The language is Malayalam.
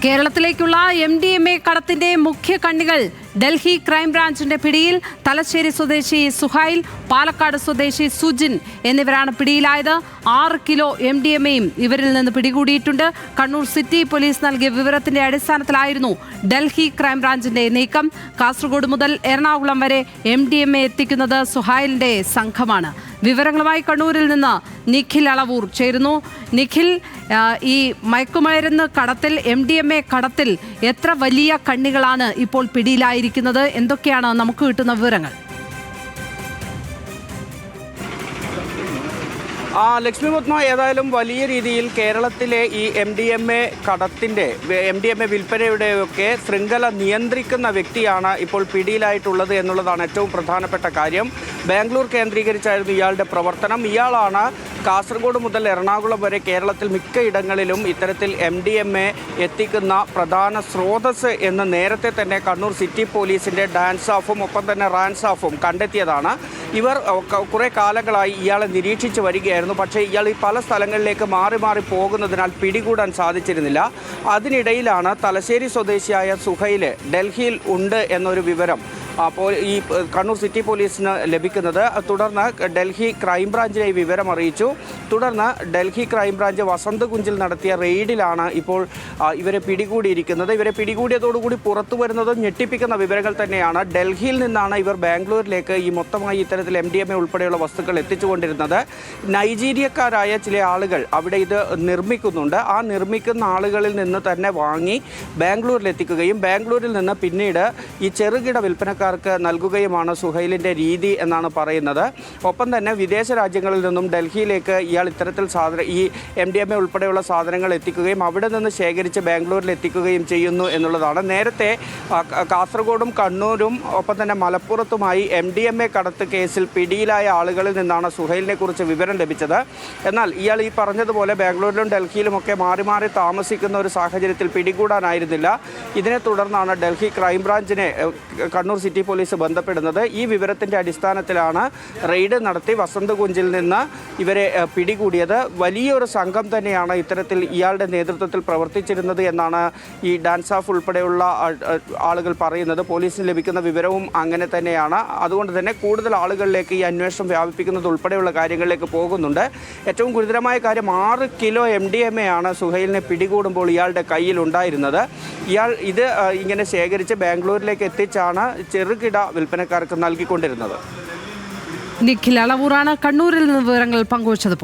കേരളത്തിലേക്കുള്ള MDMA കടത്തിന്റെ മുഖ്യ കണ്ണികൾ ഡൽഹി ക്രൈംബ്രാഞ്ചിന്റെ പിടിയിൽ. തലശ്ശേരി സ്വദേശി സുഹൈൽ, പാലക്കാട് സ്വദേശി സുജിൻ എന്നിവരാണ് പിടിയിലായത്. 6 കിലോ MDMAയും ഇവരിൽ നിന്ന് പിടികൂടിയിട്ടുണ്ട്. കണ്ണൂർ സിറ്റി പോലീസ് നൽകിയ വിവരത്തിന്റെ അടിസ്ഥാനത്തിലായിരുന്നു ഡൽഹി ക്രൈംബ്രാഞ്ചിന്റെ നീക്കം. കാസർഗോഡ് മുതൽ എറണാകുളം വരെ MDMA എത്തിക്കുന്നത് സുഹൈലിന്റെ സംഘമാണ്. വിവരങ്ങളുമായി കണ്ണൂരിൽ നിന്ന് നിഖിൽ അളവൂർ ചേരുന്നു. നിഖിൽ, ഈ മയക്കുമരുന്ന് കടത്തിൽ, MDMA കടത്തിൽ എത്ര വലിയ കണ്ണികളാണ് ഇപ്പോൾ പിടിയിലായിരിക്കുന്നത്? എന്തൊക്കെയാണ് നമുക്ക് കിട്ടുന്ന വിവരങ്ങൾ? ലക്ഷ്മി പത്മ, ഏതായാലും വലിയ രീതിയിൽ കേരളത്തിലെ ഈ MDMA വിൽപ്പനയുടെയൊക്കെ ശൃംഖല നിയന്ത്രിക്കുന്ന വ്യക്തിയാണ് ഇപ്പോൾ പിടിയിലായിട്ടുള്ളത് എന്നുള്ളതാണ് ഏറ്റവും പ്രധാനപ്പെട്ട കാര്യം. ബാംഗ്ലൂർ കേന്ദ്രീകരിച്ചായിരുന്നു ഇയാളുടെ പ്രവർത്തനം. ഇയാളാണ് കാസർഗോഡ് മുതൽ എറണാകുളം വരെ കേരളത്തിൽ മിക്കയിടങ്ങളിലും ഇത്തരത്തിൽ MDMA എത്തിക്കുന്ന പ്രധാന സ്രോതസ് എന്ന് നേരത്തെ തന്നെ കണ്ണൂർ സിറ്റി പോലീസിൻ്റെ ഡാൻസാഫും ഒപ്പം തന്നെ റാൻസാഫും കണ്ടെത്തിയതാണ്. ഇവർ കുറേ കാലങ്ങളായി ഇയാളെ നിരീക്ഷിച്ച് വരികയായിരുന്നു. പക്ഷേ ഇയാൾ ഈ പല സ്ഥലങ്ങളിലേക്ക് മാറി മാറി പോകുന്നതിനാൽ പിടികൂടാൻ സാധിച്ചിരുന്നില്ല. അതിനിടയിലാണ് തലശ്ശേരി സ്വദേശിയായ സുഹൈല് ഡൽഹിയിൽ ഉണ്ട് എന്നൊരു വിവരം അപ്പോൾ ഈ കണ്ണൂർ സിറ്റി പോലീസിന് ലഭിക്കുന്നത്. തുടർന്ന് ഡൽഹി ക്രൈംബ്രാഞ്ചിനെ ഈ വിവരം അറിയിച്ചു. തുടർന്ന് ഡൽഹി ക്രൈംബ്രാഞ്ച് വസന്തകുഞ്ചിൽ നടത്തിയ റെയ്ഡിലാണ് ഇപ്പോൾ ഇവരെ പിടികൂടിയിരിക്കുന്നത്. ഇവരെ പിടികൂടിയതോടുകൂടി പുറത്തു വരുന്നതും ഞെട്ടിപ്പിക്കുന്ന വിവരങ്ങൾ തന്നെയാണ്. ഡൽഹിയിൽ നിന്നാണ് ഇവർ ബാംഗ്ലൂരിലേക്ക് ഈ മൊത്തമായി ഇത്തരത്തിൽ MDMA ഉൾപ്പെടെയുള്ള വസ്തുക്കൾ എത്തിച്ചുകൊണ്ടിരുന്നത്. നൈജീരിയക്കാരായ ചില ആളുകൾ അവിടെ ഇത് നിർമ്മിക്കുന്നുണ്ട്. ആ നിർമ്മിക്കുന്ന ആളുകളിൽ നിന്ന് തന്നെ വാങ്ങി ബാംഗ്ലൂരിലെത്തിക്കുകയും ബാംഗ്ലൂരിൽ നിന്ന് പിന്നീട് ഈ ചെറുകിട വിൽപ്പനക്കാർ നൽകുകയുമാണ് സുഹൈലിൻ്റെ രീതി എന്നാണ് പറയുന്നത്. ഒപ്പം തന്നെ വിദേശ രാജ്യങ്ങളിൽ നിന്നും ഡൽഹിയിലേക്ക് ഇയാൾ ഇത്തരത്തിൽ ഈ MDMA ഉൾപ്പെടെയുള്ള സാധനങ്ങൾ എത്തിക്കുകയും അവിടെ നിന്ന് ശേഖരിച്ച് ബാംഗ്ലൂരിൽ എത്തിക്കുകയും ചെയ്യുന്നു എന്നുള്ളതാണ്. നേരത്തെ കാസർഗോഡും കണ്ണൂരും ഒപ്പം തന്നെ മലപ്പുറത്തുമായി MDMA കടത്ത് കേസിൽ പിടിയിലായ ആളുകളിൽ നിന്നാണ് സുഹൈലിനെ കുറിച്ച് വിവരം ലഭിച്ചത്. എന്നാൽ ഇയാൾ ഈ പറഞ്ഞതുപോലെ ബാംഗ്ലൂരിലും ഡൽഹിയിലുമൊക്കെ മാറി മാറി താമസിക്കുന്ന ഒരു സാഹചര്യത്തിൽ പിടികൂടാനായിരുന്നില്ല. ഇതിനെ തുടർന്നാണ് ഡൽഹി ക്രൈംബ്രാഞ്ചിനെ കണ്ണൂർ സിറ്റി പോലീസ് ബന്ധപ്പെടുന്നത്. ഈ വിവരത്തിൻ്റെ അടിസ്ഥാനത്തിലാണ് റെയ്ഡ് നടത്തി വസന്തകുഞ്ചിൽ നിന്ന് ഇവരെ പിടികൂടിയത്. വലിയൊരു സംഘം തന്നെയാണ് ഇത്തരത്തിൽ ഇയാളുടെ നേതൃത്വത്തിൽ പ്രവർത്തിച്ചിരുന്നത് എന്നാണ് ഈ ഡാൻസാഫ് ഉൾപ്പെടെയുള്ള ആളുകൾ പറയുന്നത്. പോലീസിന് ലഭിക്കുന്ന വിവരവും അങ്ങനെ തന്നെയാണ്. അതുകൊണ്ട് തന്നെ കൂടുതൽ ആളുകളിലേക്ക് ഈ അന്വേഷണം വ്യാപിപ്പിക്കുന്നത് ഉൾപ്പെടെയുള്ള കാര്യങ്ങളിലേക്ക് പോകുന്നുണ്ട്. ഏറ്റവും ഗുരുതരമായ കാര്യം, 6 കിലോ MDMA ആണ് സുഹൈലിനെ പിടികൂടുമ്പോൾ ഇയാളുടെ കയ്യിലുണ്ടായിരുന്നത്. ഇയാൾ ഇത് ഇങ്ങനെ ശേഖരിച്ച് ബാംഗ്ലൂരിലേക്ക് എത്തിച്ചാണ് ചെറുകിട വിൽപ്പനക്കാർക്ക് നൽകിക്കൊണ്ടിരുന്നത്. നിഖിൽ അളവൂറാണ് കണ്ണൂരിൽ നിന്ന് വിവരങ്ങൾ പങ്കുവച്ചത്.